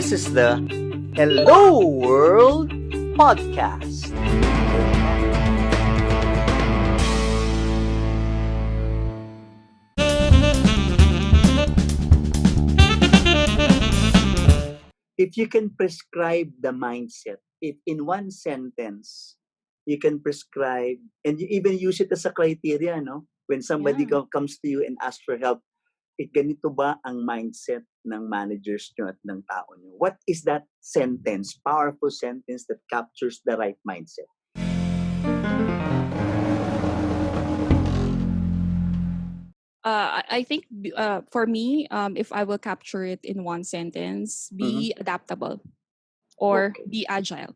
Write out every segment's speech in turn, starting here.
This is the Hello World podcast. If you can prescribe the mindset, if in one sentence you can prescribe, and you even use it as a criteria, no? When somebody Yeah. comes to you and asks for help, ganito ba ang mindset ng managers nyo at ng tao nyo? What is that sentence, powerful sentence that captures the right mindset? I think for me, if I will capture it in one sentence, Mhm. be adaptable or Okay. be agile,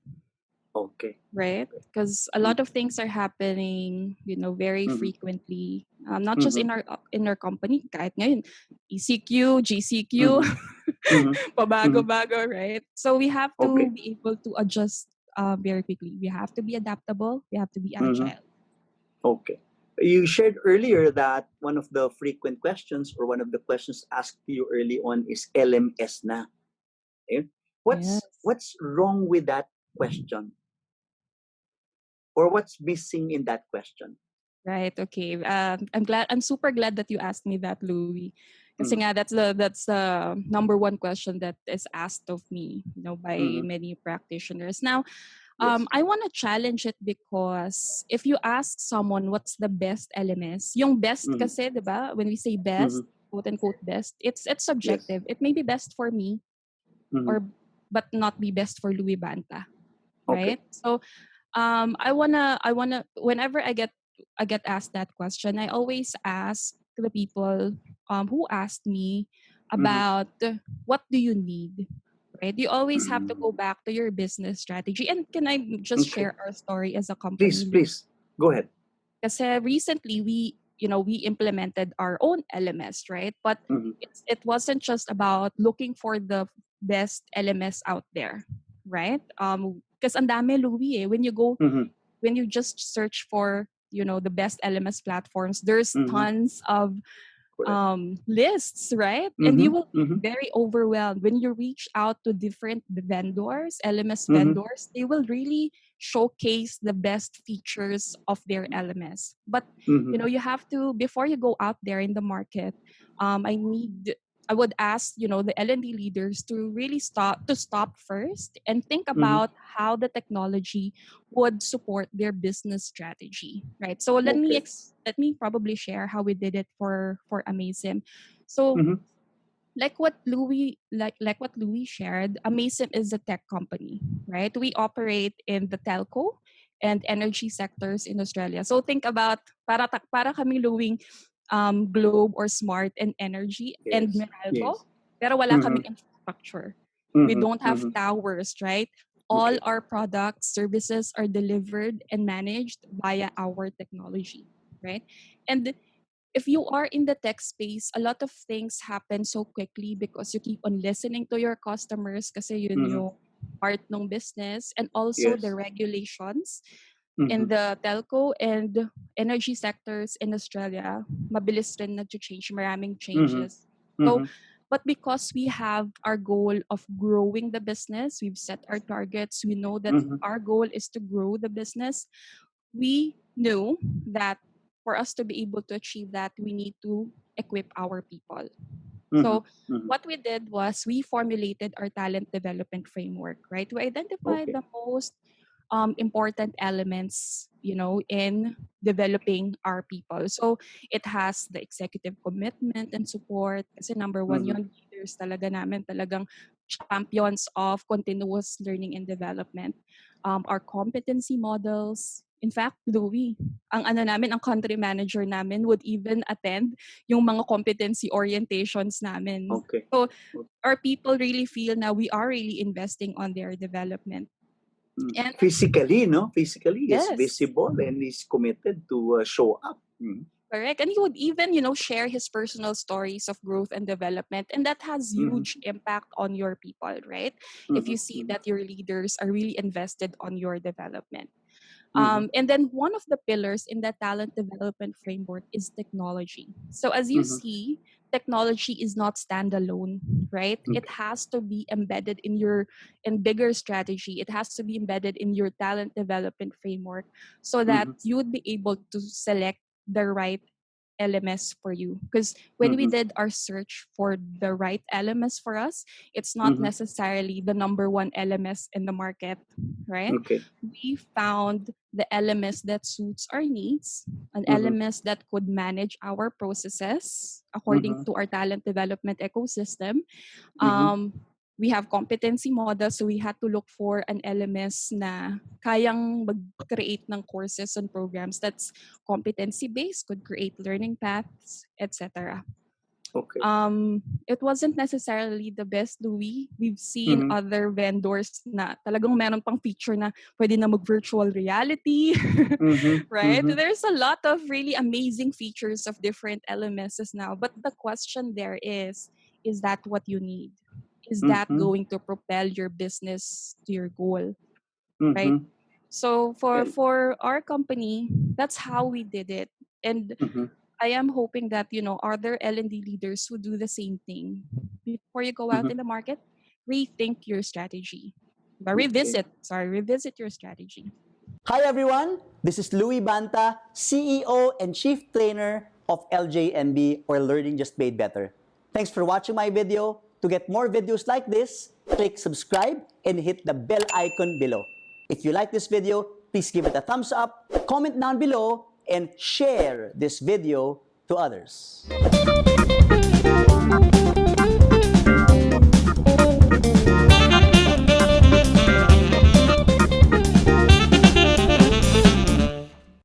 Okay. right? Okay. Because a lot of things are happening, very Mhm. frequently. Not just Mhm. in our company, kahit ngayon, ECQ, GCQ, Mhm. Mhm. Mhm. pabago-bago, right? So we have to Okay. be able to adjust very quickly. We have to be adaptable. We have to be Mhm. agile. Okay. You shared earlier that one of the frequent questions or one of the questions asked to you early on is LMS na. Okay? Yes. What's wrong with that question? Or what's missing in that question? Right. Okay. I'm super glad that you asked me that, Louis. Kasi Mm. nga that's the number one question that is asked of me, by Mhm. many practitioners. Now, Yes. I want to challenge it because if you ask someone what's the best LMS, yung best Mhm. kasi, 'di ba? When we say best, Mhm. quote unquote best, it's Yes. subjective. It may be best for me Mhm. or but not be best for Louis Banta, Okay. right? So I wanna whenever I get asked that question, I always ask the people who asked me Mhm. about what do you need, right? You always have to go Mm. back to your business strategy. And can I just Okay. share our story as a Please, company, Lou? please. Go ahead. Kasi recently we implemented our own LMS, right? But Mhm. it wasn't just about looking for the best LMS out there, right? Because ang dami, Louis, when Mhm. you just search for the best LMS platforms, there's Mhm. tons of Correct. lists, right? And you Mhm. will be Mhm. very overwhelmed when you reach out to different vendors, LMS Mhm. vendors. They will really showcase the best features of their LMS. But Mhm. you have to, before you go out there in the market. I would ask the L&D leaders to really stop first and think Mhm. about how the technology would support their business strategy, right? So Okay. let me probably share how we did it for Amazim. So Mhm. like what Louis shared, Amazim is a tech company, right? We operate in the telco and energy sectors in Australia. So think about para kami Louis Globe or Smart and Energy and Yes. Meralco, Yes. pero wala kaming Mhm. infrastructure. We Mhm. don't have Mhm. towers, right? All Okay. our products, services are delivered and managed via our technology, right? And if you are in the tech space, a lot of things happen so quickly because you keep on listening to your customers kasi yun Mhm. yung part ng business, and also the Yes. regulations in Mhm. the telco and energy sectors in Australia. Mabilis rin nag-change, maraming Mhm. changes. So, Mhm. but because we have our goal of growing the business, we've set our targets, we know that Mhm. our goal is to grow the business. We knew that for us to be able to achieve that, we need to equip our people. Mhm. So Mhm. what we did was we formulated our talent development framework, right? We identified Okay. the most important elements, in developing our people. So it has the executive commitment and support. Kasi number one, Mhm. yon leaders talaga namin, talagang champions of continuous learning and development. Our competency models. In fact, Louis, ang country manager namin would even attend yung mga competency orientations namin. Okay. So our people really feel now we are really investing on their development. And Physically, no? Physically, is yes, visible and is committed to show up. correct. And he would even, share his personal stories of growth and development. And that has Mhm. huge impact on your people, right? If you Mhm. see Mhm. that your leaders are really invested on your development. Mhm. And then one of the pillars in that talent development framework is technology. So as you Mhm. see, technology is not standalone, right? It has to be embedded in your bigger strategy. It has to be embedded in your talent development framework so that Mhm. you would be able to select the right LMS for you. Because when we Mhm. did our search for the right LMS for us, it's not Mhm. necessarily the number one LMS in the market, right? Okay. We found the LMS that suits our needs, an Mhm. LMS that could manage our processes according Mhm. to our talent development ecosystem. Mhm. Um, we have competency models, so we had to look for an LMS na kayang mag-create ng courses and programs that's competency-based, could create learning paths, etc. Okay. It wasn't necessarily the best, Louis. We've seen Mhm. other vendors na talagang meron pang feature na pwede na mag-virtual reality, Mhm. right? Mhm. There's a lot of really amazing features of different LMSs now. But the question there is that what you need? Is that Mhm. going to propel your business to your goal, right? Mhm. So And for our company, that's how we did it. And mhm. I am hoping that, other L&D leaders who do the same thing. Before you go out Mhm. in the market, rethink your strategy. But Okay. revisit your strategy. Hi everyone, this is Louis Banta, CEO and Chief Trainer of LJMB, or Learning Just Made Better. Thanks for watching my video. To get more videos like this, click subscribe and hit the bell icon below. If you like this video, please give it a thumbs up, comment down below, and share this video to others.